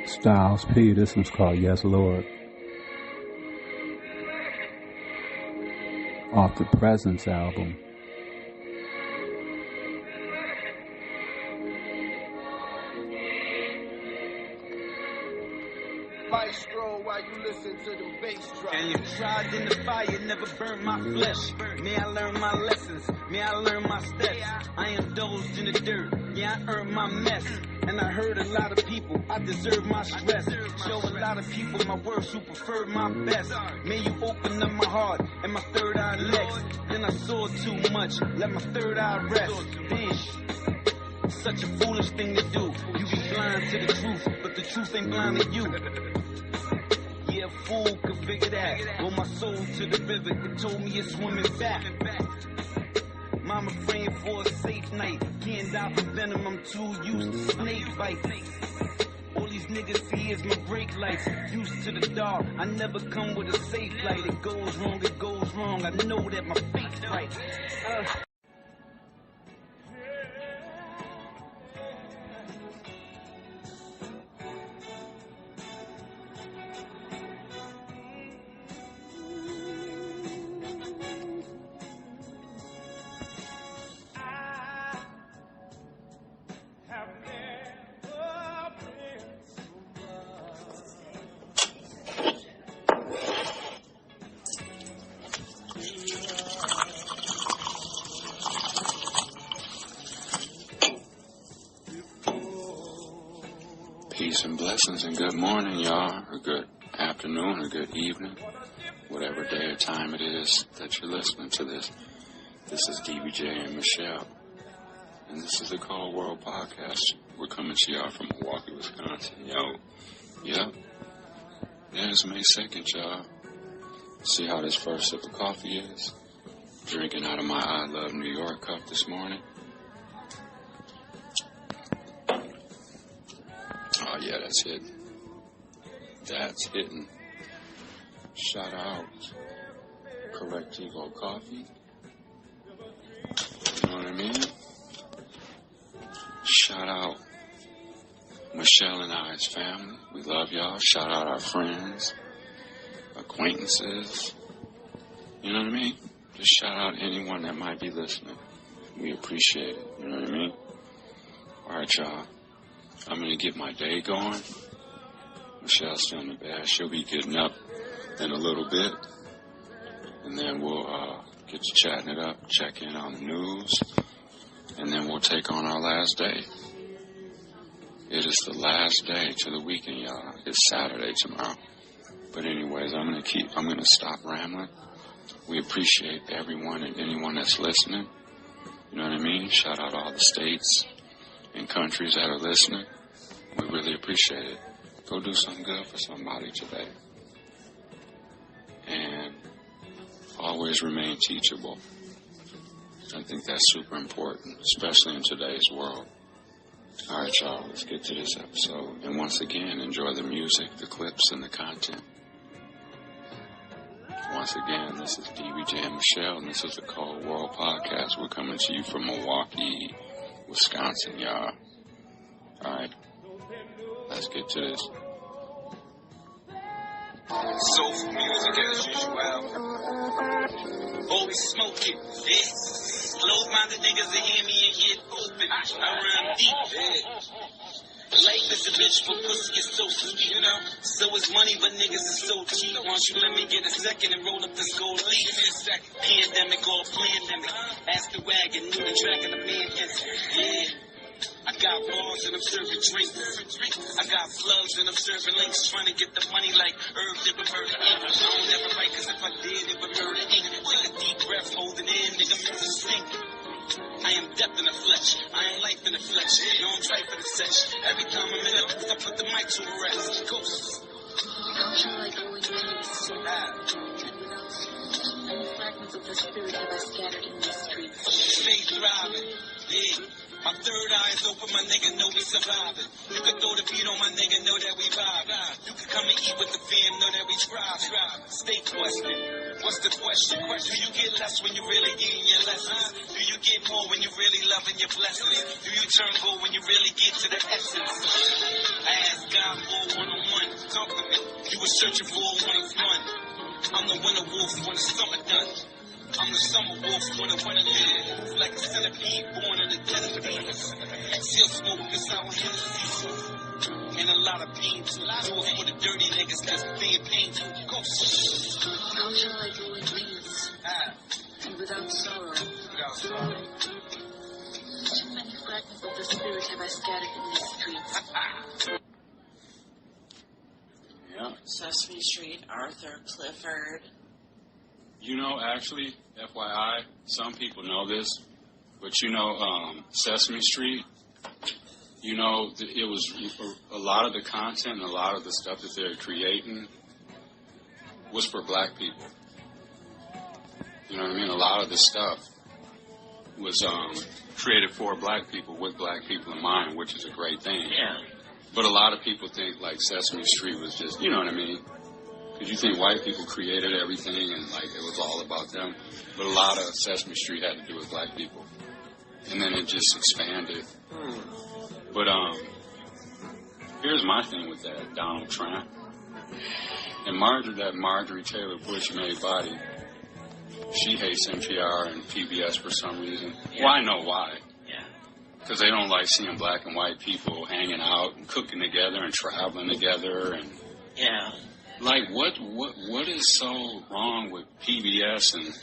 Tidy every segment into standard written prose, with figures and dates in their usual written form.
Styles P. This one's called Yes Lord. Off the Presence album. Maestro, while you listen to the bass drop. And you tried in the fire, never burned my flesh. May I learn my lessons, may I learn my steps. I indulged in the dirt, yeah, I earned my mess. And I heard a lot of people, I deserve my stress. Show a lot of people my worth who prefer my best. May you open up my heart and my third eye legs. Then I saw too much, let my third eye rest. Damn. Such a foolish thing to do. You be blind to the truth, but the truth ain't blind to you. Yeah, a fool could figure that. Roll my soul to the river, it told me it's swimming back. Mama praying for a safe night. Can't die from venom, I'm too used to snake bites. All these niggas see is my brake lights. Used to the dark, I never come with a safe light. It goes wrong, I know that my fate's right. Peace and blessings and good morning, y'all, or good afternoon, or good evening, whatever day or time it is that you're listening to this. This is DVJ&MICHELLE, and this is the Cold World Podcast. We're coming to y'all from Milwaukee, Wisconsin. Yeah, it's May 2nd, y'all. See how this first sip of coffee is? Drinking out of my I Love New York cup this morning. Oh, yeah, that's it. That's hitting. Shout out Correctivo Coffee. You know what I mean? Shout out Michelle and I's family. We love y'all. Shout out our friends, acquaintances. You know what I mean? Just shout out anyone that might be listening. We appreciate it. You know what I mean? All right, y'all. I'm going to get my day going. Michelle's still in the bed. She'll be getting up in a little bit. And then we'll get to chatting it up, check in on the news. And then we'll take on our last day. It is the last day to the weekend, y'all. It's Saturday tomorrow. But anyways, I'm going to stop rambling. We appreciate everyone and anyone that's listening. You know what I mean? Shout out all the states and countries that are listening. We really appreciate it. Go do something good for somebody today. And always remain teachable. I think that's super important, especially in today's world. All right, y'all, let's get to this episode. And once again, enjoy the music, the clips, and the content. Once again, this is DVJ&MICHELLE, and this is the Cold World Podcast. We're coming to you from Milwaukee, Wisconsin, y'all. All right, let's get to this. Soulful music as usual. Always smoking, yeah. Close-minded niggas that hear me and get open. I rhyme deep, Life is a bitch, but pussy is so sweet, you know. So is money, but niggas is so cheap. Why don't you let me get a second and roll up this gold leaf? Give me a second. Pandemic or pandemic. Ask the wagon, knew the track of the man hits. Yeah. I got bars and I'm serving drinks. I got plugs and I'm serving links. Trying to get the money like Herb did with Murder Inc. I don't ever write, cause if I did, it would Murder Inc. Take a deep breath, hold it in, nigga, make it stink. I am depth in the flesh. I am life in the flesh. No, I'm tight for the sesh. Every time I'm in the booth, I put the mic to a rest. Ghosts. Don't you like going peace? And the fragments of the spirit have I scattered in these streets. Stay thriving. Yeah. My third eye is open, my nigga know we surviving. You can throw the beat on my nigga, know that we vibe. You can come and eat with the fam, know that we thrive. Stay question. What's the question? Do you get less when you really getting your lessons? Do you get more when you really loving your blessings? Do you turn gold when you really get to the essence? I asked God for a one-on-one. Talk to me. You were searching for a one-on-one. I'm the winter wolf when the summer done. I'm the summer wolf when the winter lives. Like a centipede born in the desert. Still smoke this out Hennessy. And a lot of pain too. Do it for the dirty niggas that's being painful. Go. How shall I go in peace and without sorrow? Too many fragments of the spirit have I scattered in these streets. Yeah. Sesame Street, Arthur, Clifford. You know, actually, FYI, some people know this, but you know, Sesame Street, you know, it was a lot of the content and a lot of the stuff that they're creating was for black people. You know what I mean? A lot of the stuff was created for black people, with black people in mind, which is a great thing. Yeah. But a lot of people think, like, Sesame Street was just, you know what I mean? Because you think white people created everything and, like, it was all about them. But a lot of Sesame Street had to do with black people. And then it just expanded. But, here's my thing with that Donald Trump. And that Marjorie Taylor Bush made body, she hates NPR and PBS for some reason. Yeah. Well, I know why. Yeah. Because they don't like seeing black and white people hanging out and cooking together and traveling together and... Yeah. Like, what is so wrong with PBS and,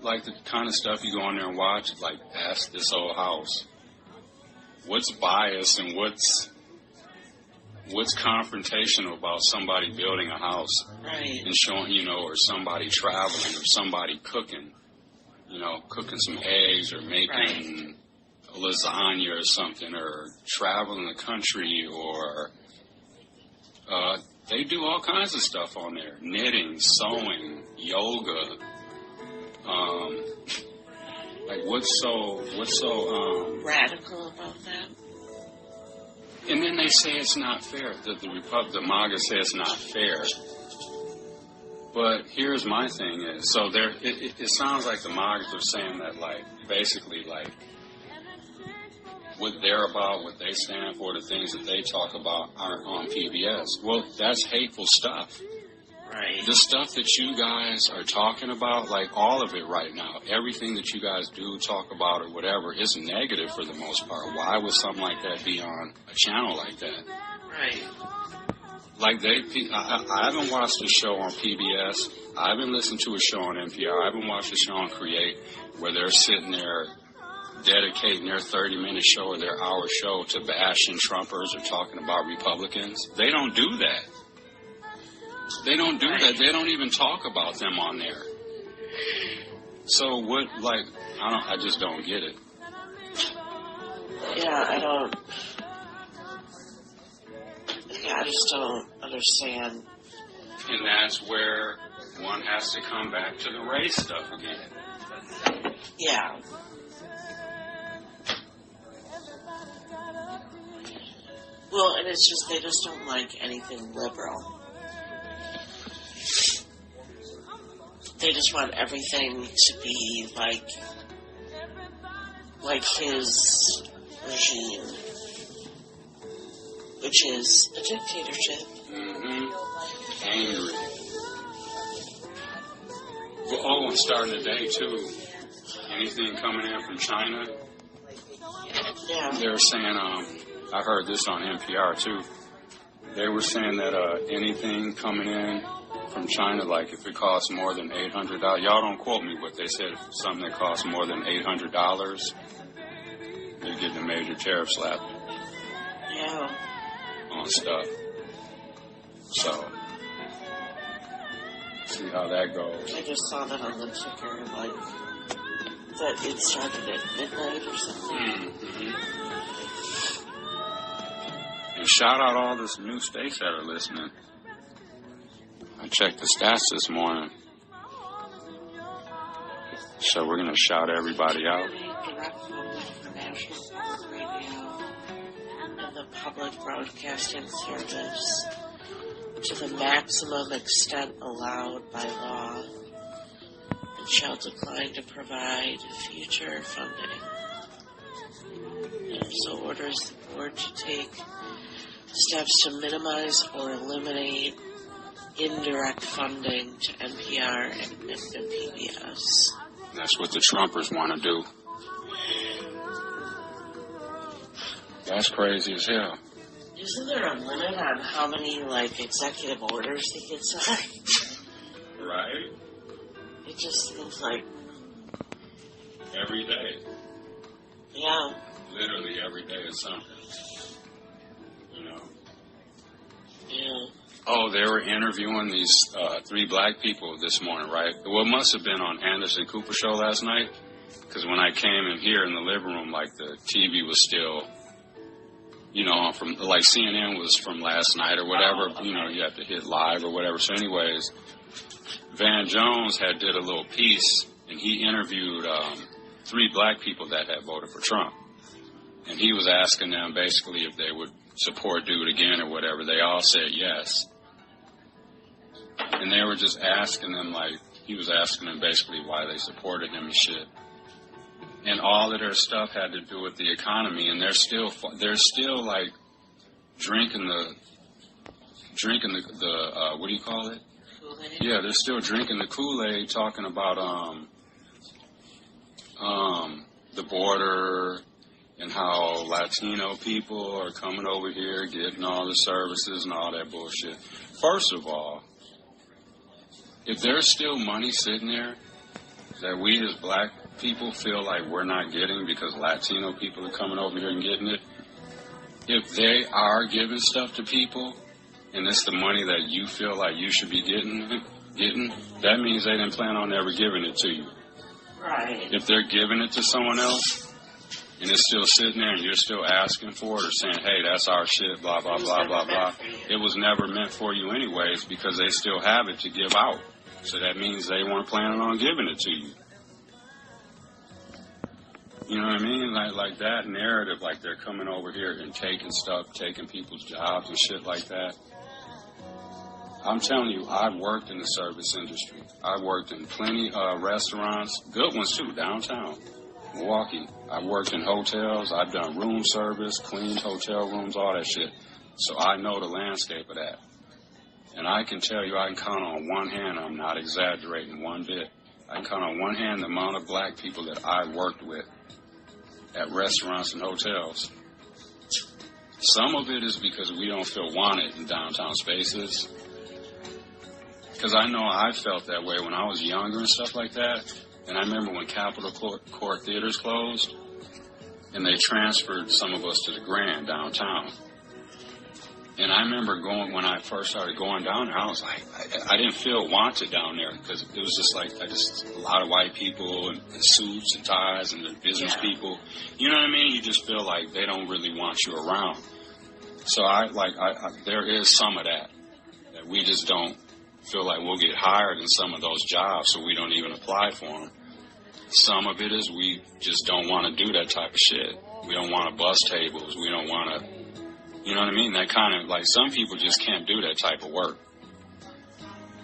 like, the kind of stuff you go on there and watch, like, Ask This Old House? What's biased and what's confrontational about somebody building a house? Right. And showing, you know, or somebody traveling or somebody cooking, you know, cooking some eggs or making a lasagna or something, or traveling the country, or they do all kinds of stuff on there. Knitting, sewing, yoga. Like, what's so radical about that? And then they say it's not fair. The MAGA say it's not fair. But here's my thing is, so it sounds like the MAGAs are saying that, like, basically, like, what they're about, what they stand for, the things that they talk about aren't on PBS. Well, that's hateful stuff. Right. The stuff that you guys are talking about, like all of it right now, everything that you guys do, talk about, or whatever, is negative for the most part. Why would something like that be on a channel like that? Right. Like I haven't watched a show on PBS. I haven't listened to a show on NPR. I haven't watched a show on Create where they're sitting there dedicating their 30-minute show or their hour show to bashing Trumpers or talking about Republicans. They don't do that. They don't do that. They don't even talk about them on there. So what, like, I just don't get it. Yeah, I just don't understand. And that's where one has to come back to the race stuff again. Yeah. Well, and it's just, they just don't like anything liberal. They just want everything to be like his regime, which is a dictatorship. Mm-hmm. Angry. Well, and starting today, too. Anything coming in from China? Yeah. They were saying, I heard this on NPR, too. They were saying that anything coming in from China, like if it costs more than $800, y'all don't quote me, but they said something that costs more than $800, they're getting a major tariff slap. Yeah. On stuff. So, see how that goes. I just saw that on the ticker, like, that it started at midnight or something. Mm-hmm. And shout out all these new states that are listening. I checked the stats this morning. So we're going to shout everybody out. national public radio and the public broadcasting service to the maximum extent allowed by law and shall decline to provide future funding. And so orders the board to take steps to minimize or eliminate indirect funding to NPR and PBS. That's what the Trumpers want to do. That's crazy as hell. Isn't there a limit on how many, executive orders he can sign? Right? It just seems like... Every day. Yeah. Literally every day is something. You know? Yeah. Oh, they were interviewing these 3 black people this morning, right? Well, it must have been on Anderson Cooper show last night, because when I came in here in the living room, the TV was still, from CNN was from last night or whatever. You have to hit live or whatever. So, anyways, Van Jones did a little piece, and he interviewed 3 black people that had voted for Trump, and he was asking them basically if they would support dude again or whatever. They all said yes. And they were just asking them, he was asking them basically why they supported him and shit. And all of their stuff had to do with the economy, and they're still drinking the what do you call it? Kool-Aid? Yeah, they're still drinking the Kool-Aid, talking about the border and how Latino people are coming over here, getting all the services and all that bullshit. First of all, if there's still money sitting there that we as black people feel like we're not getting because Latino people are coming over here and getting it, if they are giving stuff to people and it's the money that you feel like you should be getting, that means they didn't plan on ever giving it to you. Right. If they're giving it to someone else and it's still sitting there and you're still asking for it or saying, hey, that's our shit, blah, blah, blah, blah, blah, it was never meant for you anyways because they still have it to give out. So that means they weren't planning on giving it to you. You know what I mean? Like that narrative, they're coming over here and taking stuff, taking people's jobs and shit like that. I'm telling you, I've worked in the service industry. I've worked in plenty of restaurants, good ones too, downtown, Milwaukee. I've worked in hotels. I've done room service, cleaned hotel rooms, all that shit. So I know the landscape of that. And I can tell you, I can count on one hand, I'm not exaggerating one bit, I can count on one hand the amount of black people that I worked with at restaurants and hotels. Some of it is because we don't feel wanted in downtown spaces. Because I know I felt that way when I was younger and stuff like that. And I remember when Capitol Court Theaters closed, and they transferred some of us to the Grand downtown. And I remember when I first started going down there, I was like, I didn't feel wanted down there because it was just a lot of white people and suits and ties and the business people. You know what I mean? You just feel like they don't really want you around. So there is some of that we just don't feel like we'll get hired in some of those jobs, so we don't even apply for them. Some of it is we just don't want to do that type of shit. We don't want to bus tables. We don't want to. You know what I mean? That kind of, some people just can't do that type of work.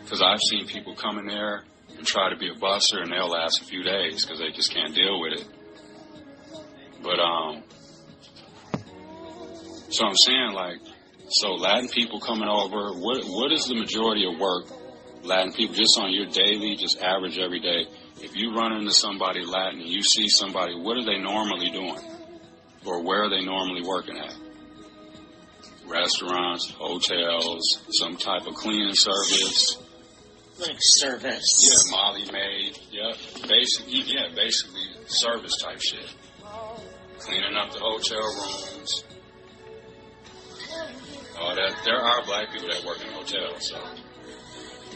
Because I've seen people come in there and try to be a busser, and they'll last a few days because they just can't deal with it. But, so I'm saying, so Latin people coming over, what is the majority of work, Latin people, just on your daily, just average every day? If you run into somebody Latin and you see somebody, what are they normally doing? Or where are they normally working at? Restaurants, hotels, some type of cleaning service. Like service. Yeah, Molly maid. Yeah, basically service type shit. Cleaning up the hotel rooms. Oh, there are black people that work in hotels, so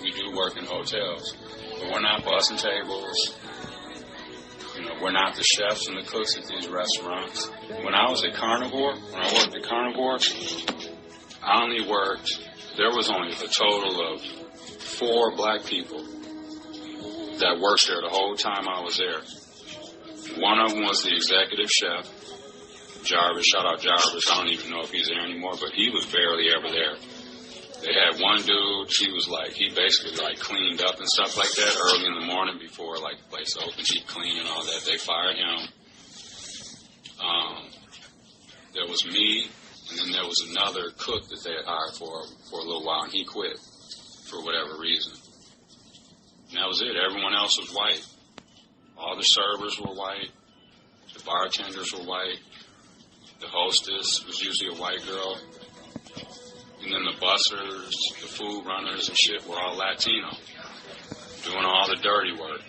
we do work in hotels. But we're not bussing tables. We're not the chefs and the cooks at these restaurants. When I was at Carnivore, there was only a total of 4 black people that worked there the whole time I was there. One of them was the executive chef. Jarvis. Shout out Jarvis. I don't even know if he's there anymore, but he was barely ever there. They had one dude, he basically like cleaned up and stuff like that early in the morning before like the place opens. He'd clean and all that. They fired him. There was me, and then there was another cook that they had hired for a little while, and he quit for whatever reason. And that was it. Everyone else was white. All the servers were white. The bartenders were white. The hostess was usually a white girl. And then the bussers, the food runners and shit were all Latino, doing all the dirty work.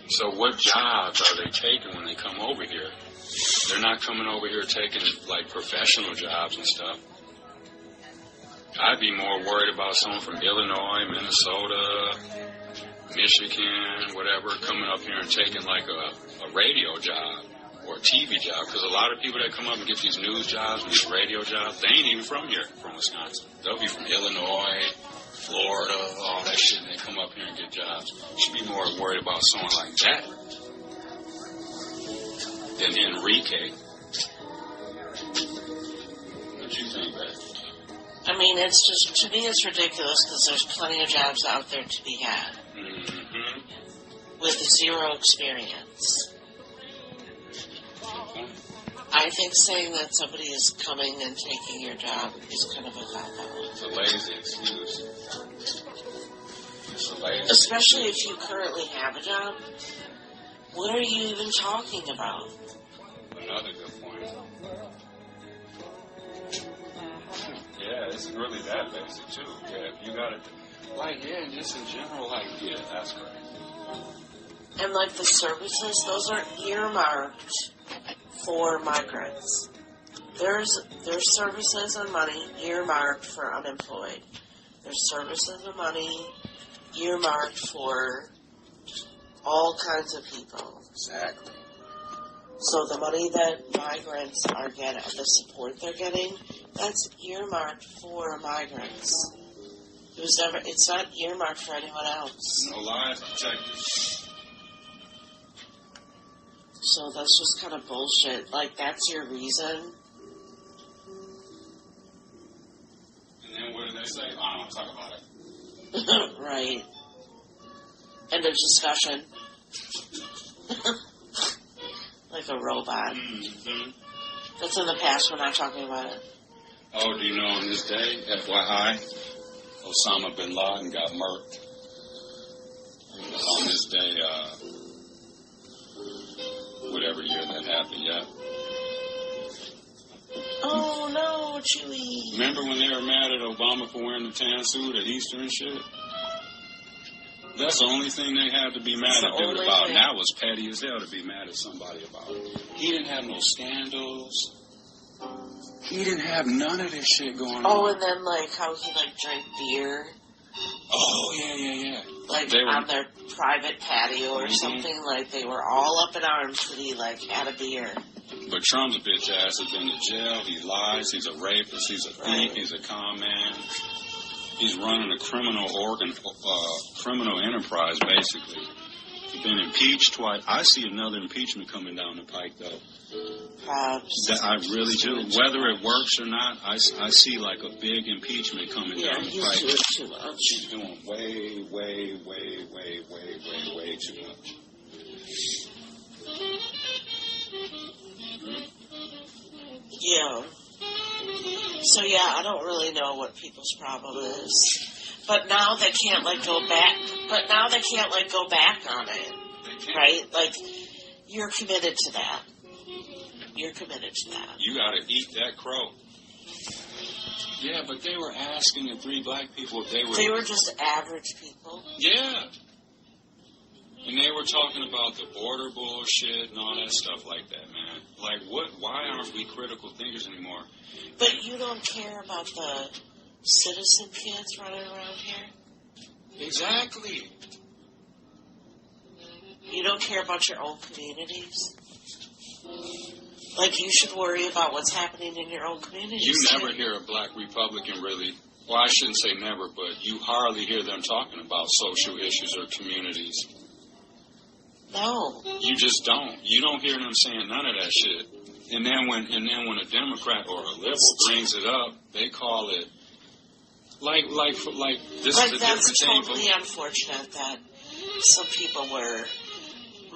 So what jobs are they taking when they come over here? They're not coming over here taking, like, professional jobs and stuff. I'd be more worried about someone from Illinois, Minnesota, Michigan, whatever, coming up here and taking, like, a radio job or a TV job. Because a lot of people that come up and get these news jobs and these radio jobs, they ain't even from here, from Wisconsin. They'll be from Illinois, Florida, all that shit, and they come up here and get jobs. You should be more worried about someone like that than Enrique. What do you think, babe? I mean, it's just, to me, it's ridiculous because there's plenty of jobs out there to be had with zero experience. I think saying that somebody is coming and taking your job is kind of a cop-out. It's a lazy excuse. Especially if you currently have a job. What are you even talking about? Another good point. Yeah, it's really that basic, too. Yeah, if you got it, like, yeah, just in general, like, yeah, that's great. And, like, the services, those are earmarked for migrants. There's services and money earmarked for unemployed. There's services and money earmarked for all kinds of people. Exactly. So the money that migrants are getting, the support they're getting, that's earmarked for migrants. It's not earmarked for anyone else. No lies detected. So that's just kind of bullshit. Like, that's your reason. And then what do they say? I don't want to talk about it. Right. End of discussion. Like a robot. Mm-hmm. That's in the past. We're not talking about it. Oh, do you know on this day, FYI, Osama bin Laden got murked. It was on this day, whatever year that happened, yeah. Oh, no, Chewie. Remember when they were mad at Obama for wearing the tan suit at Easter and shit? That's the only thing they had to be mad at dude about. And that was petty as hell to be mad at somebody about. He didn't have no scandals. He didn't have none of this shit going on. Oh, and then, like, how he, like, drank beer. Oh, yeah. Like, on their private patio or something. Like, they were all up in arms that he, like, had a beer. But Trump's bitch ass has been to jail. He lies. He's a rapist. He's a thief. Right. He's a con man. He's running a criminal enterprise, basically. He's been impeached twice. I see another impeachment coming down the pike, though. That I really do. Whether it works or not, I see like a big impeachment coming down the pike. Doing too much. She's doing way too much. Yeah. So yeah, I don't really know what people's problem is. But now they can't go back on it. Right? Like, you're committed to that. You gotta eat that crow. Yeah, but they were asking the 3 black people if they were... They were just average people. Yeah. And they were talking about the border bullshit and all that stuff like that, man. Like, why aren't we critical thinkers anymore? But you don't care about the citizen kids running around here? Exactly. You don't care about your own communities? Like, you should worry about what's happening in your own communities. You never hear a black Republican really, well, I shouldn't say never, but you hardly hear them talking about social issues or communities. No. You just don't. You don't hear them saying none of that shit. And then when a Democrat or a liberal brings it up, they call it like this but is a that's different totally thing. unfortunate that some people were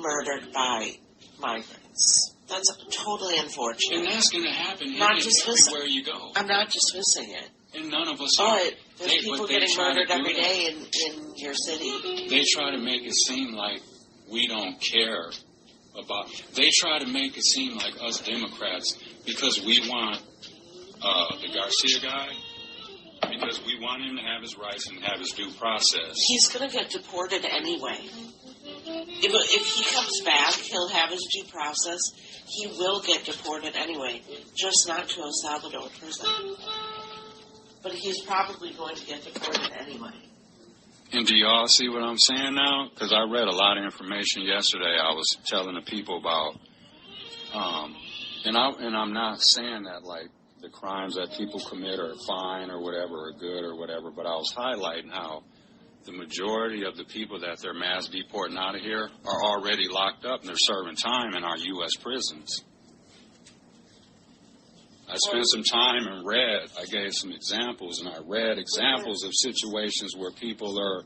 murdered by migrants. That's totally unfortunate. And that's going to happen Not dismissing. everywhere you go. I'm not dismissing it. And none of us are. But there's people getting murdered every day in your city. They try to make it seem like we don't care about. They try to make it seem like us Democrats, because we want the Garcia guy, because we want him to have his rights and have his due process. He's going to get deported anyway. If he comes back, he'll have his due process. He will get deported anyway, just not to El Salvador prison. But he's probably going to get deported anyway. And do y'all see what I'm saying now? Because I read a lot of information yesterday. I was telling the people about, and I'm not saying that like the crimes that people commit are fine or whatever, or good or whatever, but I was highlighting how the majority of the people that they're mass deporting out of here are already locked up and they're serving time in our U.S. prisons. I spent some time and read, I gave some examples, and I read examples of situations where people are,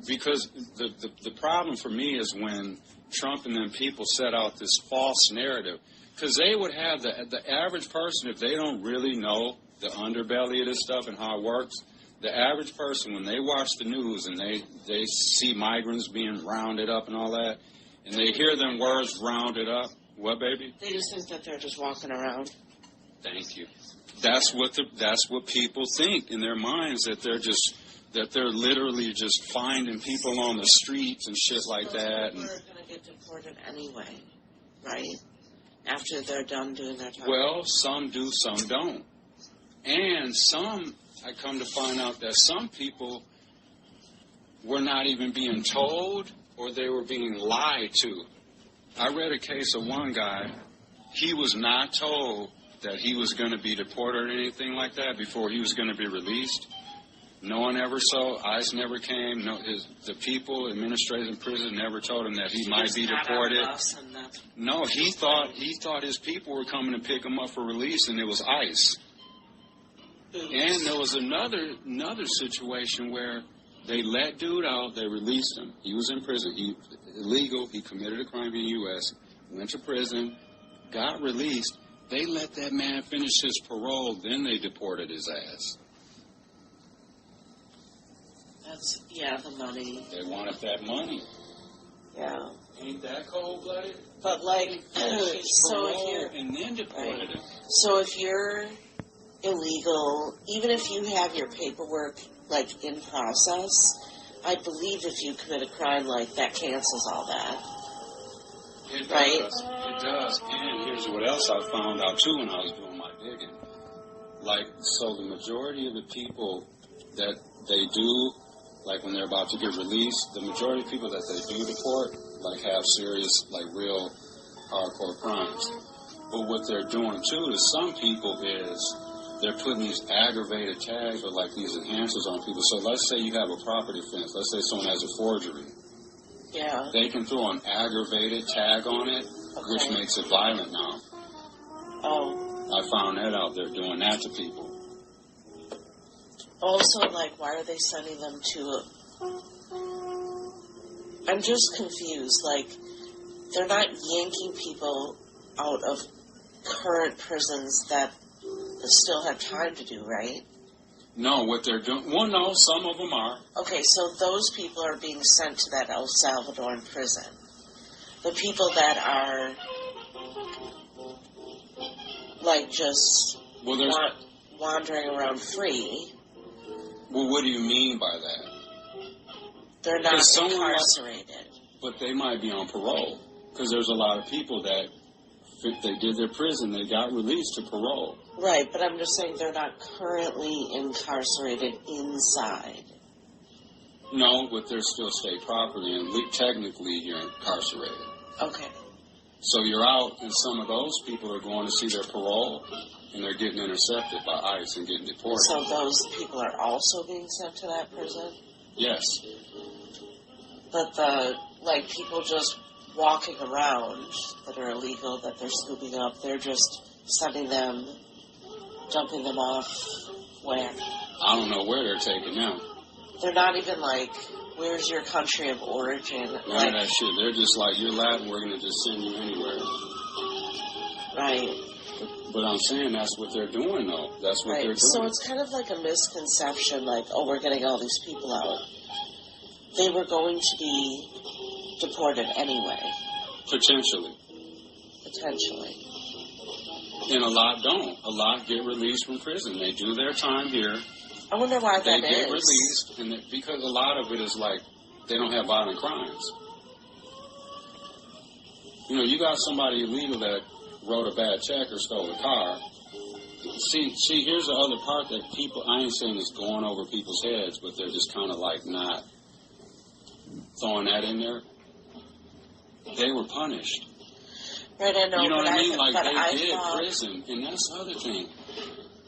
because the problem for me is when Trump and them people set out this false narrative, because they would have the average person, if they don't really know the underbelly of this stuff and how it works, the average person, when they watch the news and they see migrants being rounded up and all that, and they hear them words rounded up, what, baby? They just think that they're just walking around. Thank you. That's what people think in their minds, that they're literally just finding people on the streets and shit like that. People are going to get deported anyway, right? After they're done doing their time. Well, some do, some don't. And some, I come to find out that some people were not even being told, or they were being lied to. I read a case of one guy, he was not told that he was going to be deported or anything like that before he was going to be released. No one ever saw. ICE never came. No, the people, administrators in prison never told him that he might be deported. No, he thought his people were coming to pick him up for release, and it was ICE. And there was another situation where they let dude out. They released him. He was in prison. He illegal. He committed a crime in the U.S. Went to prison. Got released. They let that man finish his parole, then they deported his ass. That's, the money. They wanted that money. Yeah. Ain't that cold-blooded? But, like, so if you're... And then deported him. So if you're illegal, even if you have your paperwork, like, in process, I believe if you commit a crime, like, that cancels all that. It right? Does. It does. And here's what else I found out, too, when I was doing my digging. Like, so the majority of the people that they do, like when they're about to get released, the majority of people that they do deport, like have serious, like real hardcore crimes. But what they're doing, too, to some people is they're putting these aggravated tags or like these enhancers on people. So let's say you have a property offense. Let's say someone has a forgery. Yeah. They can throw an aggravated tag on it, which makes it violent now. Oh. I found that out. They're doing that to people. Also, like, why are they sending them to I'm just confused. Like, they're not yanking people out of current prisons that still have time to do, right? No, what they're doing... Well, no, some of them are. Okay, so those people are being sent to that El Salvadoran prison. The people that are, like, just wandering around free... Well, what do you mean by that? They're not incarcerated. But they might be on parole. Because there's a lot of people that, if they did their prison, they got released to parole. Right, but I'm just saying they're not currently incarcerated inside. No, but they're still state property, and technically you're incarcerated. Okay. So you're out, and some of those people are going to see their parole, and they're getting intercepted by ICE and getting deported. So those people are also being sent to that prison? Yes. But people just walking around that are illegal, that they're scooping up. They're just sending them, dumping them off where? I don't know where they're taking them. They're not even like, where's your country of origin? None Like, of that shit. They're just like, you're Latin, we're going to just send you anywhere. right. But I'm saying that's what they're doing, though. That's what they're doing. So it's kind of like a misconception, like, oh, we're getting all these people out. They were going to be deported anyway. Potentially. And a lot don't. A lot get released from prison. They do their time here. I wonder why They that get is. released, and because a lot of it is like they don't have violent crimes. You know, you got somebody illegal that wrote a bad check or stole a car. See, here's the other part that people, I ain't saying it's going over people's heads, but they're just kind of like not throwing that in there. They were punished. Right, I know. You know what I mean? Like they did thought... prison, and that's the other thing.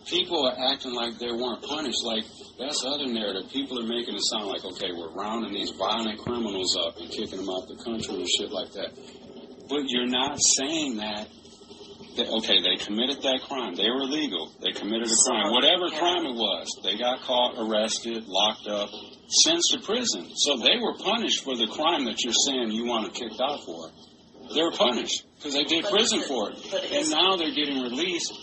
People are acting like they weren't punished. Like, that's the other narrative. People are making it sound like, okay, we're rounding these violent criminals up and kicking them out the country and shit like that. But you're not saying that, okay, they committed that crime. They were legal. They committed a crime. Whatever crime it was, they got caught, arrested, locked up, sent to prison. So they were punished for the crime that you're saying you want to kicked out for. They were punished because they did prison for it. And now they're getting released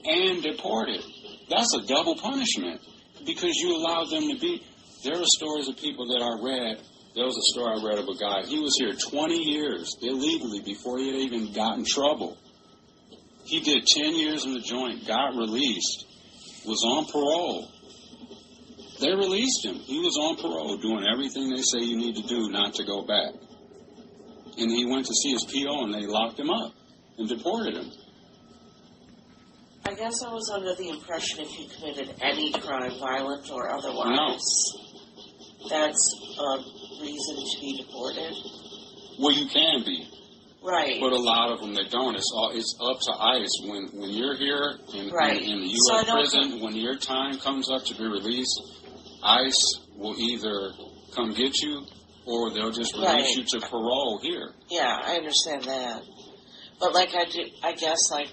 and deported. That's a double punishment because you allowed them to be. There are stories of people that I read. There was a story I read of a guy. He was here 20 years illegally before he had even gotten in trouble. He did 10 years in the joint, got released, was on parole. They released him. He was on parole, doing everything they say you need to do not to go back. And he went to see his PO, and they locked him up and deported him. I guess I was under the impression if you committed any crime, violent or otherwise, that's a reason to be deported. Well, you can be. Right. But a lot of them, they don't. It's up to ICE. When you're here in the U.S. prison, when your time comes up to be released, ICE will either come get you or they'll just release you to parole here. Yeah, I understand that. But, like, I guess, like,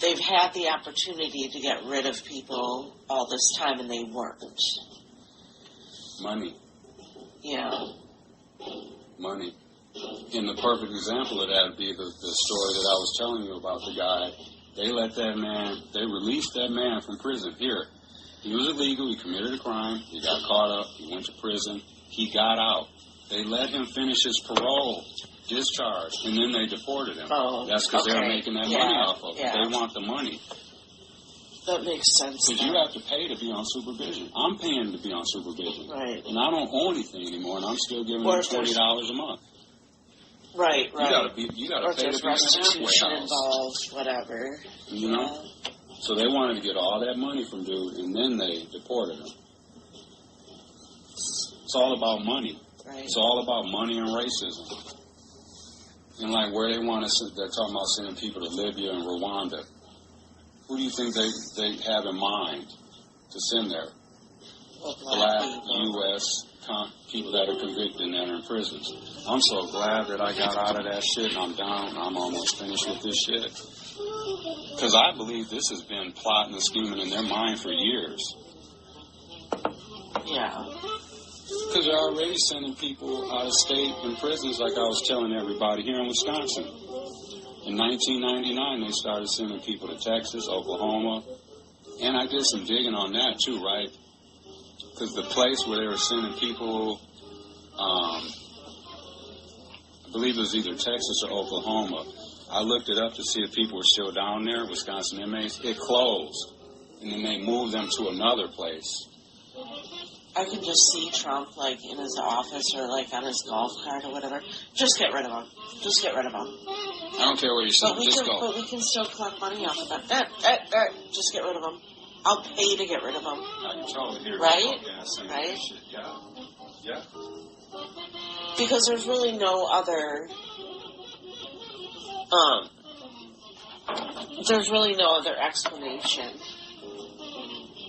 they've had the opportunity to get rid of people all this time and they weren't. Money. Yeah. Money. And the perfect example of that would be the story that I was telling you about the guy. They released that man from prison here. He was illegal, he committed a crime, he got caught up, he went to prison, he got out. They let him finish his parole, discharged, and then they deported him. Oh, that's because they were making that money off of it. They want the money. That makes sense. Because you have to pay to be on supervision. I'm paying to be on supervision. Right. And I don't owe anything anymore, and I'm still giving them $20 a month. Right. You gotta pay to be in a halfway house. Involved, whatever. You know? So they wanted to get all that money from dude, and then they deported him. It's all about money. Right. It's all about money and racism. And like where they want to, they're talking about sending people to Libya and Rwanda. Who do you think they have in mind to send there? Black U.S. people that are convicted and that are in prisons. I'm so glad that I got out of that shit and I'm down. I'm almost finished with this shit. Because I believe this has been plotting and scheming in their mind for years. Yeah. Because they're already sending people out of state in prisons like I was telling everybody here in Wisconsin. In 1999, they started sending people to Texas, Oklahoma. And I did some digging on that too, right? Because the place where they were sending people, I believe it was either Texas or Oklahoma. I looked it up to see if people were still down there, Wisconsin inmates. It closed. And then they moved them to another place. I can just see Trump, like, in his office or, like, on his golf cart or whatever. Just get rid of him. Just get rid of him. I don't care what you say. Just go. But we can still collect money off of them. Just get rid of them. I'll pay to get rid of them. I can totally hear right? Right? Yeah. Yeah. Because there's really no other... there's really no other explanation.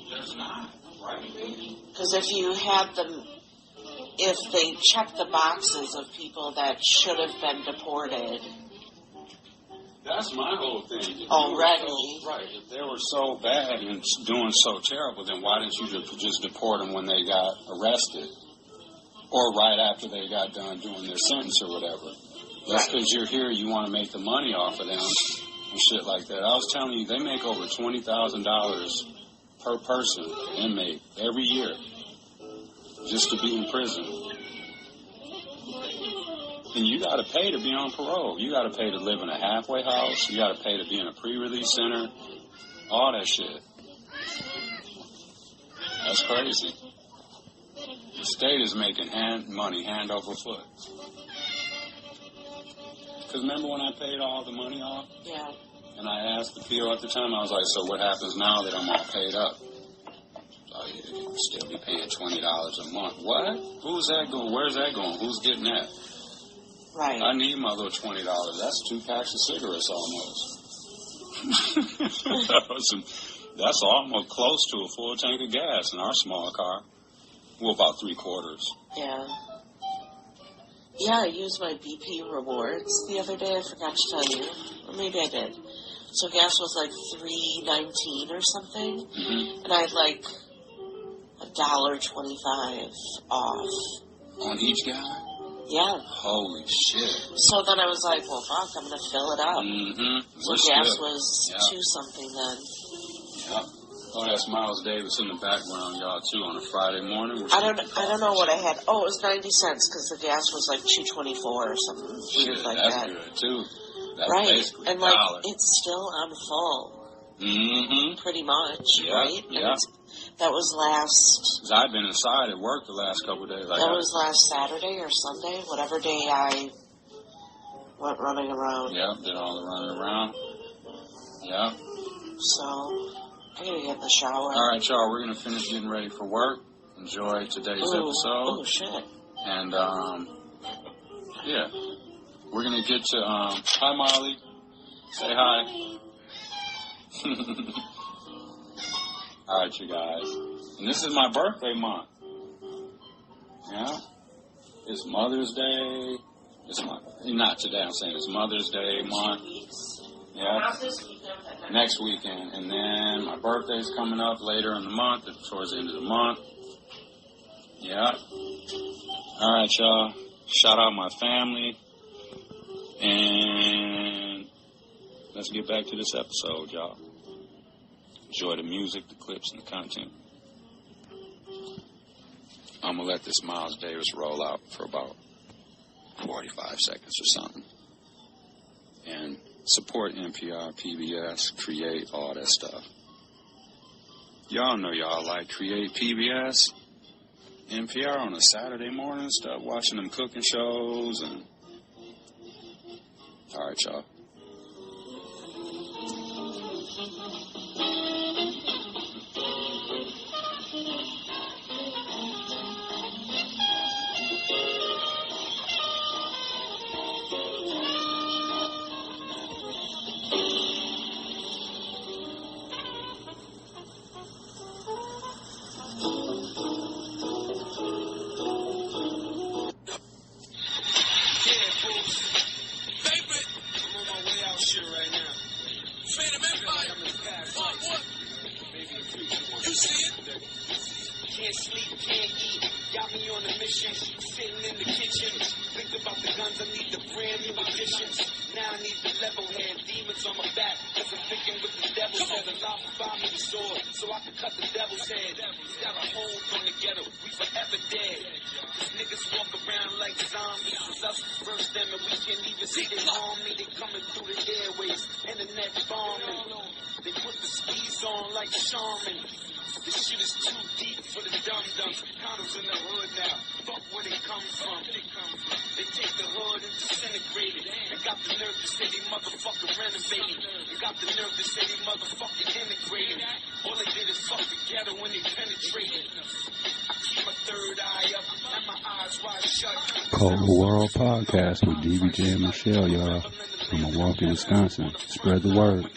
There's not. Right? Because if you had them if they check the boxes of people that should have been deported That's my whole thing. already. Right. If they were so bad and doing so terrible, then why didn't you just deport them when they got arrested? Or right after they got done doing their sentence or whatever. That's because you're here, you want to make the money off of them and shit like that. I was telling you, they make over $20,000 per person, inmate, every year, just to be in prison. And you got to pay to be on parole. You got to pay to live in a halfway house. You got to pay to be in a pre-release center. All that shit. That's crazy. The state is making money hand over foot. Because remember when I paid all the money off? Yeah. And I asked the PO at the time, I was like, so what happens now that I'm all paid up? Oh, you'll still be paying $20 a month. What? Who's that going? Where's that going? Who's getting that? Right. I need my little $20. That's 2 packs of cigarettes almost. That's almost close to a full tank of gas in our small car. Well, about 3/4. Yeah. Yeah, I used my BP rewards the other day. I forgot to tell you. Or maybe I did. So gas was like $3.19 or something. Mm-hmm. And I had like $1.25 off. On each gallon? Yeah. Holy shit. So then I was like, well, fuck, I'm going to fill it up. Mm-hmm. So gas was $2 something then. Yeah. Oh, that's Miles Davis in the background, y'all, too, on a Friday morning. I don't know what I had. Oh, it was 90 cents because the gas was like $2.24 or something weird like that's that. That's good, too. That's right. basically and like, $1. it's still on full. Mm-hmm. Pretty much, yeah, right? Yeah. That was last... Because I've been inside at work the last couple of days. That was last Saturday or Sunday, whatever day I went running around. Yeah, did all the running around. Yeah. So, I gotta get in the shower. All right, y'all, we're going to finish getting ready for work. Enjoy today's episode. Oh, shit. And, yeah. We're going to get to, hi, Molly. Say hi. All right, you guys. And this is my birthday month. Yeah? It's Mother's Day. Not today, I'm saying it's Mother's Day month. Yeah. Next weekend. And then my birthday's coming up later in the month, towards the end of the month. Yeah. All right, y'all. Shout out my family. And let's get back to this episode, y'all. Enjoy the music, the clips, and the content. I'm going to let this Miles Davis roll out for about 45 seconds or something. And support NPR, PBS, Create, all that stuff. Y'all know y'all like Create, PBS, NPR on a Saturday morning and stuff, watching them cooking shows. And all right, y'all. Convo World Podcast with DVJ and Michelle, y'all. From Milwaukee, Wisconsin. Spread the word.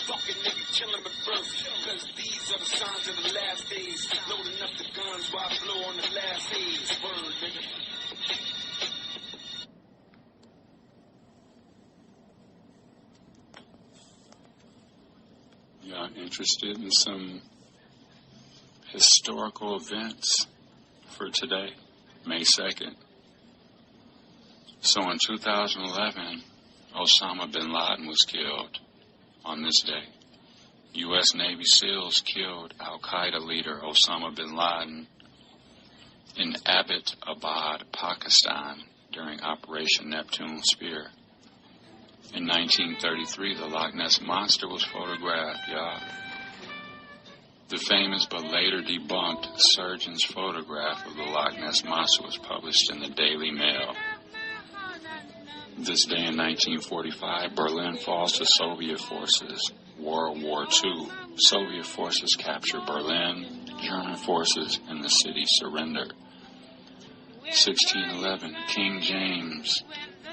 Fucking nigga killing the birth, cause these These are the signs of the last days. Loading up the guns while I blow on the last days. Word, nigga. Y'all interested in some historical events for today, May 2nd? So in 2011, Osama bin Laden was killed on this day. U.S. Navy SEALs killed Al-Qaeda leader Osama bin Laden in Abbottabad, Pakistan during Operation Neptune Spear. In 1933, the Loch Ness Monster was photographed, y'all. The famous but later debunked surgeon's photograph of the Loch Ness Monster was published in the Daily Mail. This day in 1945, Berlin falls to Soviet forces. World War II. Soviet forces capture Berlin. German forces in the city surrender. 1611, King James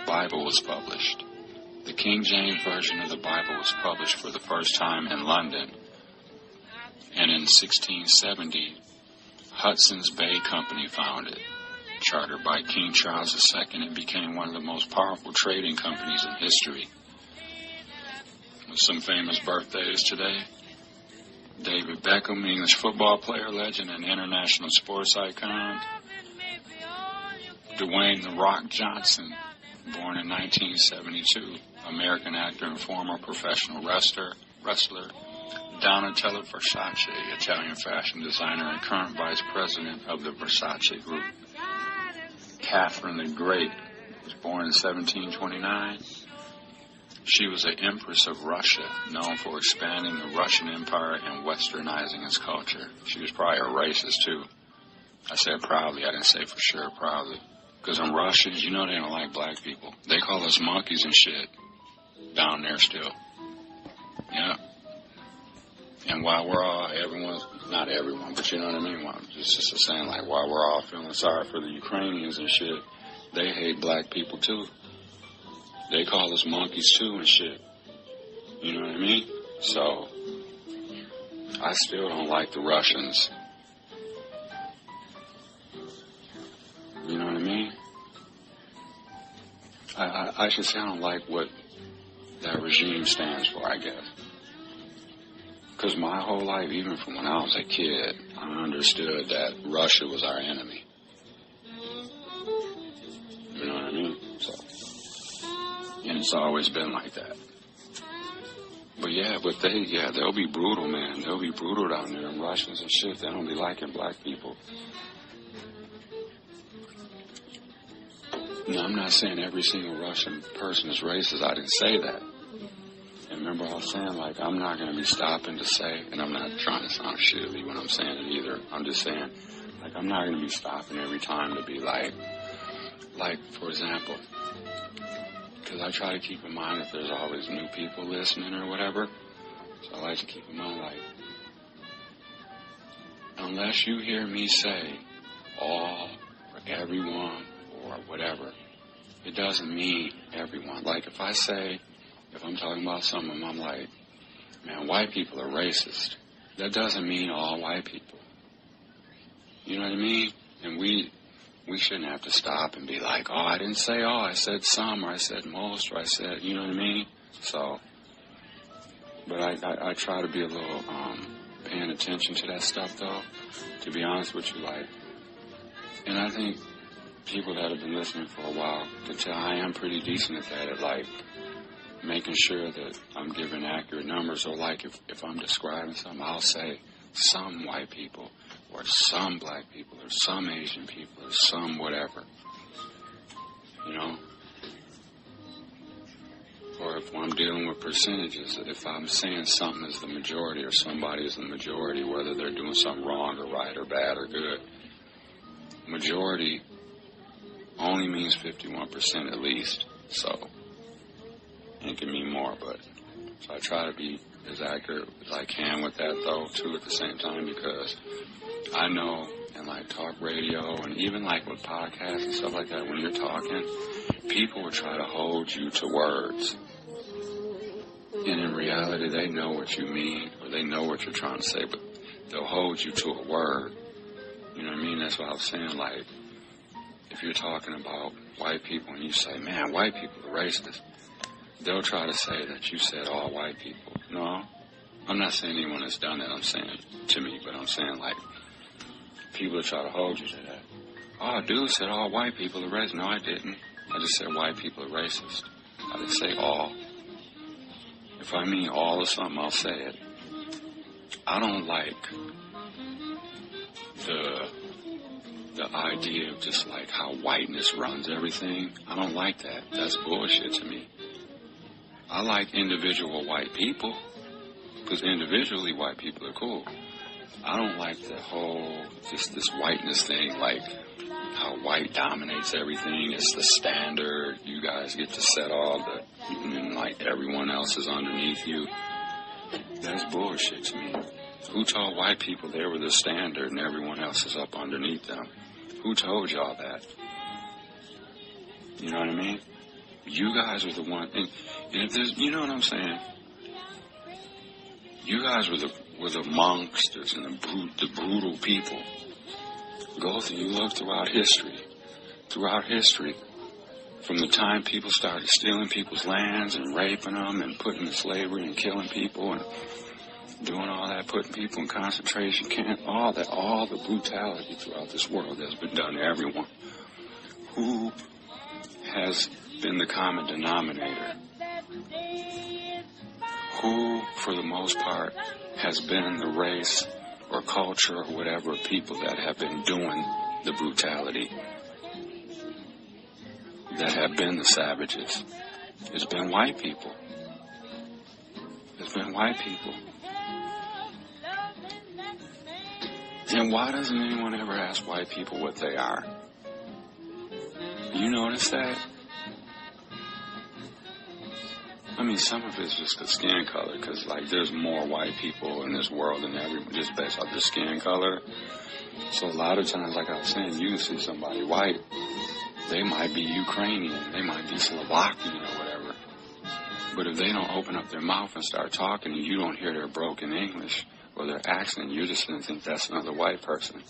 Bible was published. The King James Version of the Bible was published for the first time in London. And in 1670, Hudson's Bay Company founded. Chartered by King Charles II, it became one of the most powerful trading companies in history. With some famous birthdays today: David Beckham, English football player, legend, and international sports icon. Dwayne "The Rock" Johnson, born in 1972, American actor and former professional wrestler. Donatella Versace, Italian fashion designer and current vice president of the Versace Group. Catherine the Great was born in 1729. She was an empress of Russia, known for expanding the Russian Empire and westernizing its culture. She was probably a racist, too. I said proudly. I didn't say for sure proudly. Because in Russians, you know they don't like black people. They call us monkeys and shit down there still. Yeah. And while we're all, not everyone, but you know what I mean? Just saying, like, while we're all feeling sorry for the Ukrainians and shit, they hate black people, too. They call us monkeys, too, and shit. You know what I mean? So, I still don't like the Russians. You know what I mean? I should say I don't like what that regime stands for, I guess. Because my whole life, even from when I was a kid, I understood that Russia was our enemy. You know what I mean? So, and it's always been like that. But yeah, they'll be brutal, man. They'll be brutal down there, in Russians and shit. They don't be liking black people. No, I'm not saying every single Russian person is racist. I didn't say that. And remember I was saying, like, I'm not going to be stopping to say, and I'm not trying to sound shitty when I'm saying it either. I'm just saying, like, I'm not going to be stopping every time to be like, for example, because I try to keep in mind that there's always new people listening or whatever. So I like to keep in mind, like, unless you hear me say all or everyone or whatever, it doesn't mean everyone. Like, if I'm talking about something, I'm like, man, white people are racist. That doesn't mean all white people. You know what I mean? And we shouldn't have to stop and be like, oh, I didn't say all. I said some, or I said most, or I said, you know what I mean? So, but I try to be a little paying attention to that stuff, though, to be honest with you, like, and I think people that have been listening for a while can tell I am pretty decent at that, at, like, making sure that I'm giving accurate numbers, or like if I'm describing something, I'll say some white people, or some black people, or some Asian people, or some whatever, you know? Or if I'm dealing with percentages, if I'm saying something is the majority or somebody is the majority, whether they're doing something wrong or right or bad or good, majority only means 51% at least, so it can mean more, but so I try to be as accurate as I can with that, though, too, at the same time, because I know in, like, talk radio and even, like, with podcasts and stuff like that, when you're talking, people will try to hold you to words. And in reality, they know what you mean, or they know what you're trying to say, but they'll hold you to a word. You know what I mean? That's what I was saying. Like, if you're talking about white people and you say, man, white people are racist, they'll try to say that you said all white people. No, I'm not saying anyone has done that. I'm saying to me, but I'm saying, like, people try to hold you to that. Oh, dude said all white people are racist. No, I didn't. I just said white people are racist. I didn't say all. If I mean all or something, I'll say it. I don't like the idea of just like how whiteness runs everything. I don't like that. That's bullshit to me. I like individual white people, because individually white people are cool. I don't like the whole, just this whiteness thing, like how white dominates everything. It's the standard. You guys get to set all the, and like everyone else is underneath you. That's bullshit to me. Who told white people they were the standard and everyone else is up underneath them? Who told y'all that? You know what I mean? You guys were the one, and if there's, you know what I'm saying? You guys were the monsters and the brutal people. Go through, you look throughout history, from the time people started stealing people's lands and raping them and putting them in slavery and killing people and doing all that, putting people in concentration camps, all the brutality throughout this world that's been done to everyone. Who has been the common denominator? Who, for the most part, has been the race or culture or whatever of people that have been doing the brutality, that have been the savages? It's been white people. It's been white people. And why doesn't anyone ever ask white people what they are? You notice that? I mean, some of it's just the skin color, because, like, there's more white people in this world than everyone, just based off their skin color. So a lot of times, like I was saying, you can see somebody white, they might be Ukrainian, they might be Slovakian or whatever. But if they don't open up their mouth and start talking and you don't hear their broken English or their accent, you're just going to think that's another white person.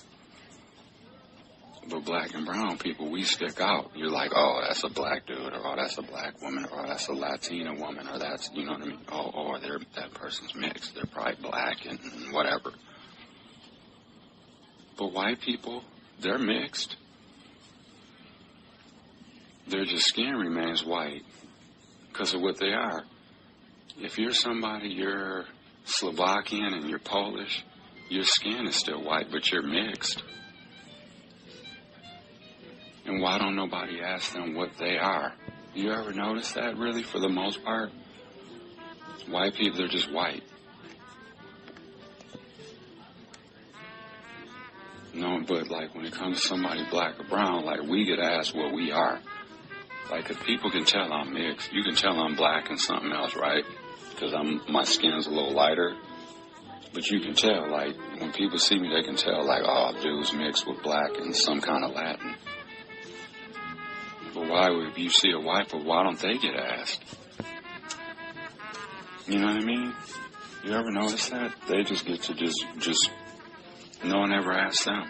But black and brown people, we stick out. You're like, oh, that's a black dude, or oh, that's a black woman, or oh, that's a Latina woman, or that's, you know what I mean? Oh, that person's mixed. They're probably black and whatever. But white people, they're mixed. Their just skin remains white because of what they are. If you're somebody, you're Slovakian and you're Polish, your skin is still white, but you're mixed. And why don't nobody ask them what they are? You ever notice that, really, for the most part? White people, they're just white. No, but, like, when it comes to somebody black or brown, like, we get asked what we are. Like, if people can tell I'm mixed, you can tell I'm black and something else, right? Because my skin's a little lighter. But you can tell, like, when people see me, they can tell, like, oh, dude's mixed with black and some kind of Latin. But why would you see a white, but why don't they get asked? You know what I mean? You ever notice that? They just get to just no one ever asks them.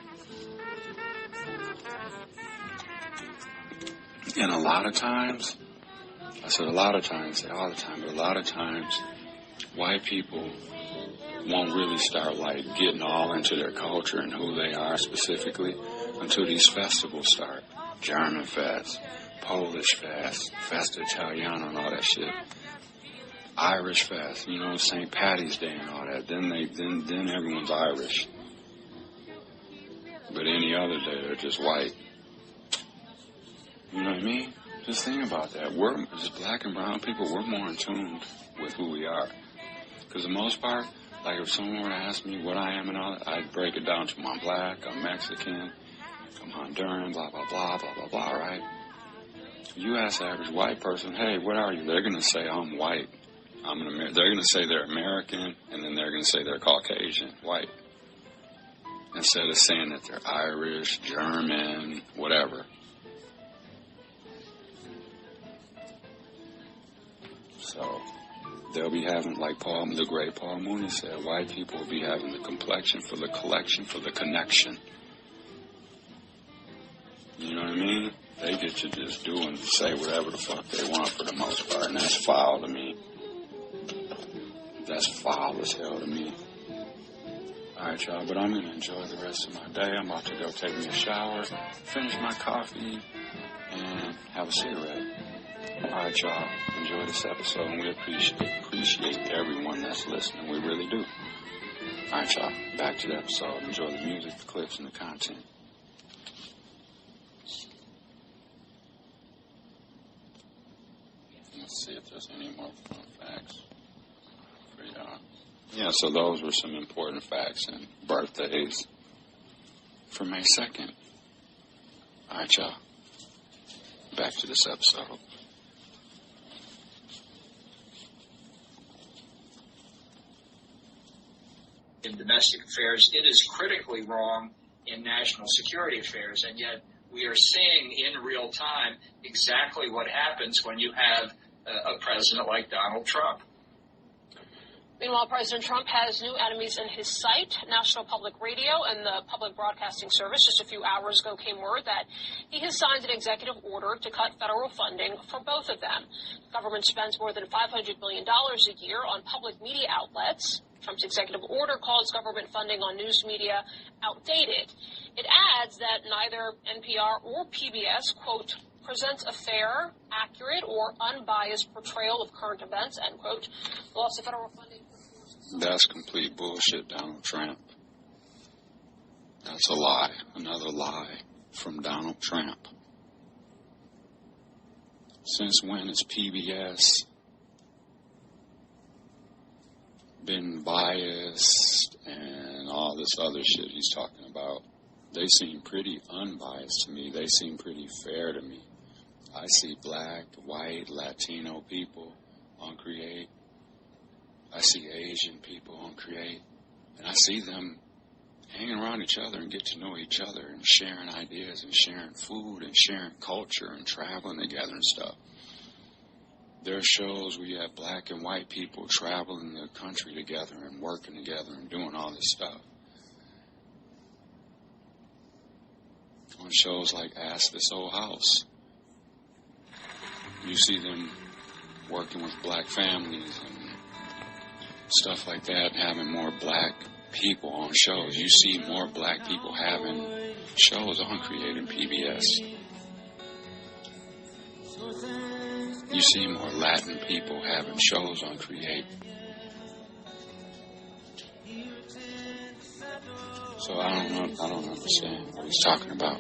And a lot of times, I said a lot of times, say all the time, but a lot of times, white people won't really start, like, getting all into their culture and who they are specifically until these festivals start. German Fest, Polish Fest, Festa Italiana and all that shit. Irish Fest, you know, St. Patty's Day and all that. Then everyone's Irish. But any other day, they're just white. You know what I mean? Just think about that. We're just black and brown people. We're more in tune with who we are. Because the most part, like if someone were to ask me what I am and all that, I'd break it down to I'm black, I'm Mexican, I'm Honduran, blah, blah, blah, blah, blah, blah, right? You ask the average white person, hey, what are you? They're going to say I'm white. They're going to say they're American, and then they're going to say they're Caucasian, white. Instead of saying that they're Irish, German, whatever. So, They'll be having, like the great Paul Mooney said, white people will be having the complexion for the collection, for the connection. You know what I mean? They get to just do and say whatever the fuck they want for the most part, and that's foul to me. That's foul as hell to me. Alright, y'all, but I'm going to enjoy the rest of my day. I'm about to go take me a shower, finish my coffee, and have a cigarette. Alright, y'all, enjoy this episode, and we appreciate everyone that's listening. We really do. Alright, y'all, back to the episode. Enjoy the music, the clips, and the content. Let's see if there's any more fun facts for y'all. Yeah, so those were some important facts and birthdays for May 2nd. All right, y'all. Back to this episode. In domestic affairs, it is critically wrong in national security affairs, and yet we are seeing in real time exactly what happens when you have a president like Donald Trump. Meanwhile, President Trump has new enemies in his sight. National Public Radio and the Public Broadcasting Service just a few hours ago came word that he has signed an executive order to cut federal funding for both of them. The government spends more than $500 billion a year on public media outlets. Trump's executive order calls government funding on news media outdated. It adds that neither NPR or PBS, quote, presents a fair, accurate, or unbiased portrayal of current events, end quote. The loss of federal funding. That's complete bullshit, Donald Trump. That's a lie. Another lie from Donald Trump. Since when has PBS been biased and all this other shit he's talking about? They seem pretty unbiased to me. They seem pretty fair to me. I see black, white, Latino people on Create. I see Asian people on Create. And I see them hanging around each other and get to know each other and sharing ideas and sharing food and sharing culture and traveling together and stuff. There are shows where you have black and white people traveling the country together and working together and doing all this stuff. On shows like Ask This Old House, you see them working with black families and stuff like that, having more black people on shows. You see more black people having shows on Creating PBS. You see more Latin people having shows on Create. So I don't understand what he's talking about.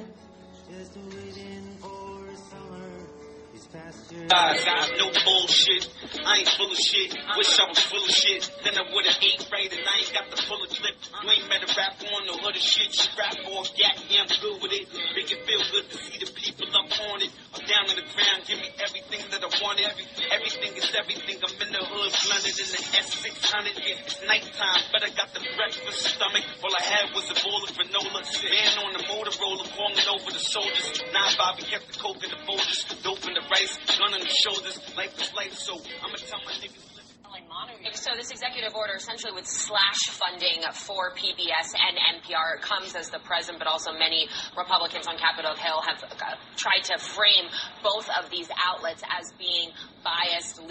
No bullshit. I ain't full of shit. Wish I was full of shit. Then I would've ate right and I ain't got the full of clip. You ain't better rap on the hood of shit. You rap more, yeah, I'm good with it. Make it feel good to see the people up on it. I'm down on the ground, give me everything that I wanted. Everything is everything. I'm in the hood, blunted in the S600. It's nighttime, but I got the breakfast stomach. All I had was a bowl of granola. Man on the Motorola, calling over the soldiers. 9-5 and kept the coke in the folders. Dope in the rice, gun on the shoulders. Life is life, so I'ma tell my niggas. So this executive order essentially would slash funding for PBS and NPR. It comes as the president, but also many Republicans on Capitol Hill have tried to frame both of these outlets as being biased,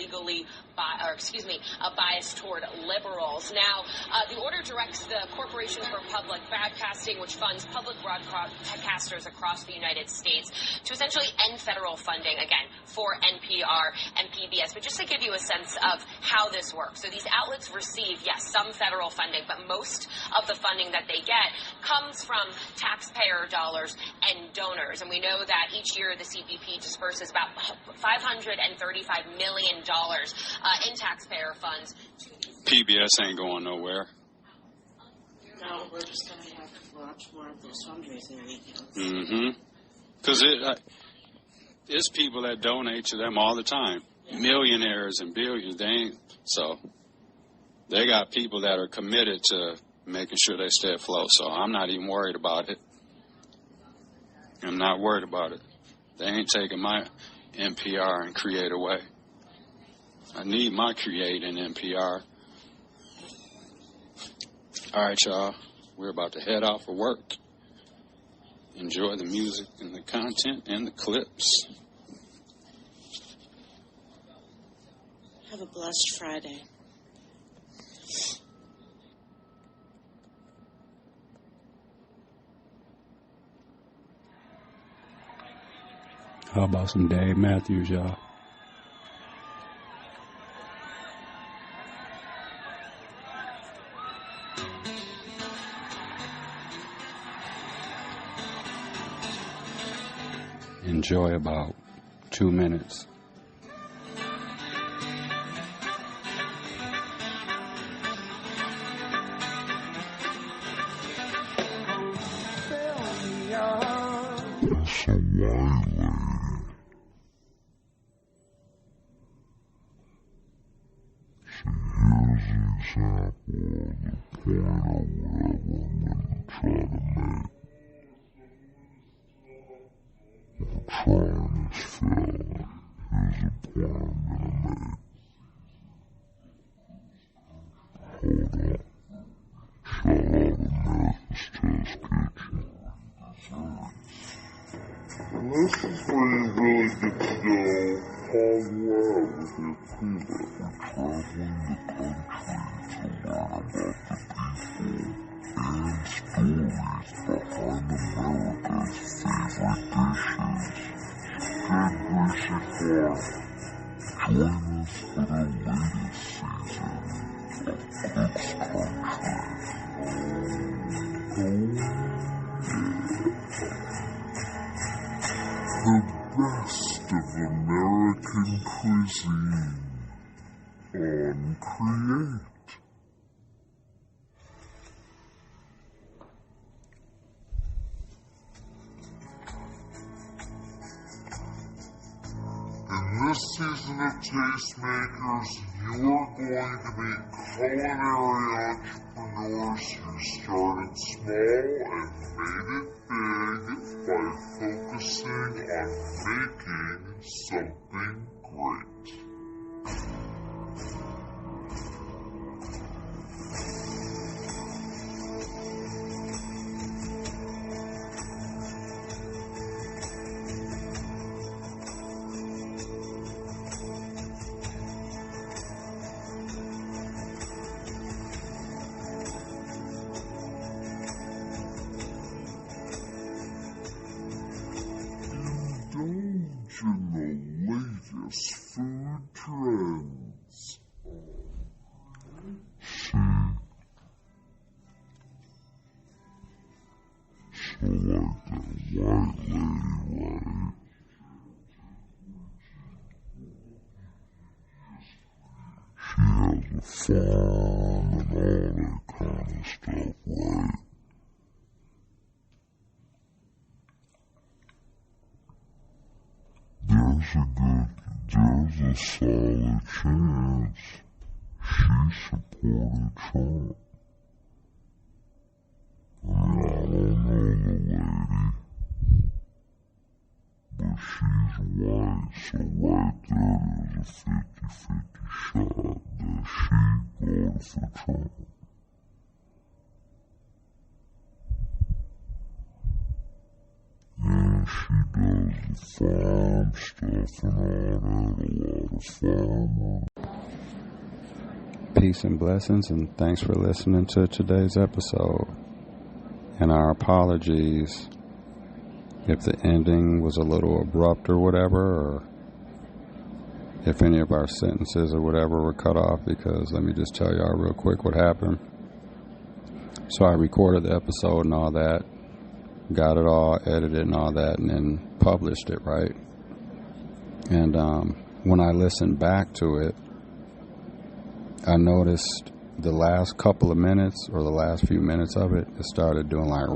biased toward liberals. Now, the order directs the Corporation for Public Broadcasting, which funds public broadcasters across the United States, to essentially end federal funding, again, for NPR and PBS. But just to give you a sense of how this works. So these outlets receive, yes, some federal funding, but most of the funding that they get comes from taxpayer dollars and donors. And we know that each year the CPP disperses about $535 million in taxpayer funds. PBS ain't going nowhere. No, we're just going to have to watch more of those fundraising weekends. Mm-hmm. Because it's people that donate to them all the time. Yeah. Millionaires and billions. So they got people that are committed to making sure they stay afloat. So I'm not even worried about it. I'm not worried about it. They ain't taking my NPR and Create away. I need my creating NPR. All right, y'all. We're about to head out for work. Enjoy the music and the content and the clips. Have a blessed Friday. How about some Dave Matthews, y'all? Enjoy about 2 minutes. It's a white lady. She hears the example of the point or whatever I'm going to try to make. If trying is failing, here's the point I'm going to make. Hold up. Shout out America's Test Kitchen. And this is where you really get to go hog wild with your pre-vet. We're traveling the country to learn about the people and stories behind America's favorite dishes. Get greasy farm. Join us for the latest season of Cook's Country. The best of American cuisine on Create. In this season of Tastemakers, you are going to be culinary entrepreneurs who started small and made it big by focusing on making something great. Indulge in the latest food trends. See, so like that white lady, right? She has a farm and all that kind of stuff, right? There's a solid chance she supported Trump. I mean, I don't know the lady, but she's white, so right there there's a 50-50 shot that she voted for Trump. And she does the farm stuff and all that, a lot of farming. Peace and blessings, and thanks for listening to today's episode. And our apologies if the ending was a little abrupt or whatever, or if any of our sentences or whatever were cut off, because let me just tell y'all real quick what happened. So I recorded the episode and all that, got it all edited and all that, and then published it, right? And when I listened back to it, I noticed the last couple of minutes, or the last few minutes of it, it started doing like,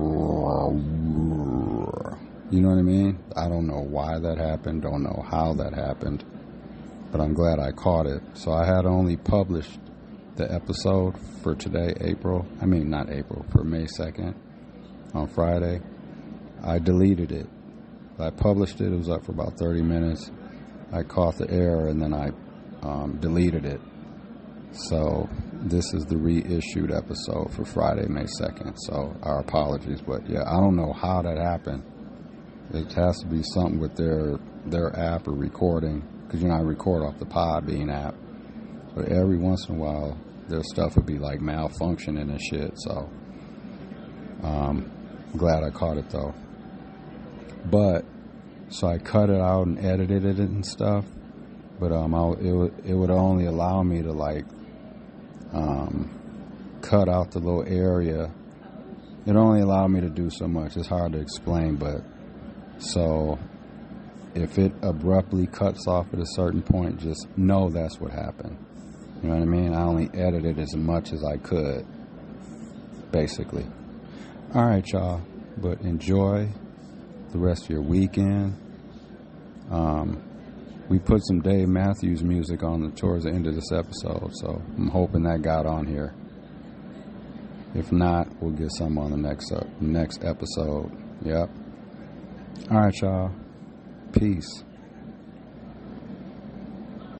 you know what I mean? I don't know why that happened, don't know how that happened, but I'm glad I caught it. So I had only published the episode for today, for May 2nd, on Friday. I deleted it. I published it. It was up for about 30 minutes. I caught the error, and then I deleted it. So this is the reissued episode for Friday, May 2nd. So our apologies. But yeah, I don't know how that happened. It has to be something with their app or recording. Because, I record off the Podbean app. But every once in a while, their stuff would be like malfunctioning and shit. So I'm glad I caught it though. But so I cut it out and edited it and stuff. But it would only allow me to like cut out the little area. It only allowed me to do so much. It's hard to explain, but so if it abruptly cuts off at a certain point, just know that's what happened. You know what I mean? I only edited as much as I could, basically. All right, y'all. But enjoy the rest of your weekend. We put some Dave Matthews music on towards the end of this episode, so I'm hoping that got on here. If not, we'll get some on the next episode. Yep. All right, y'all. Peace.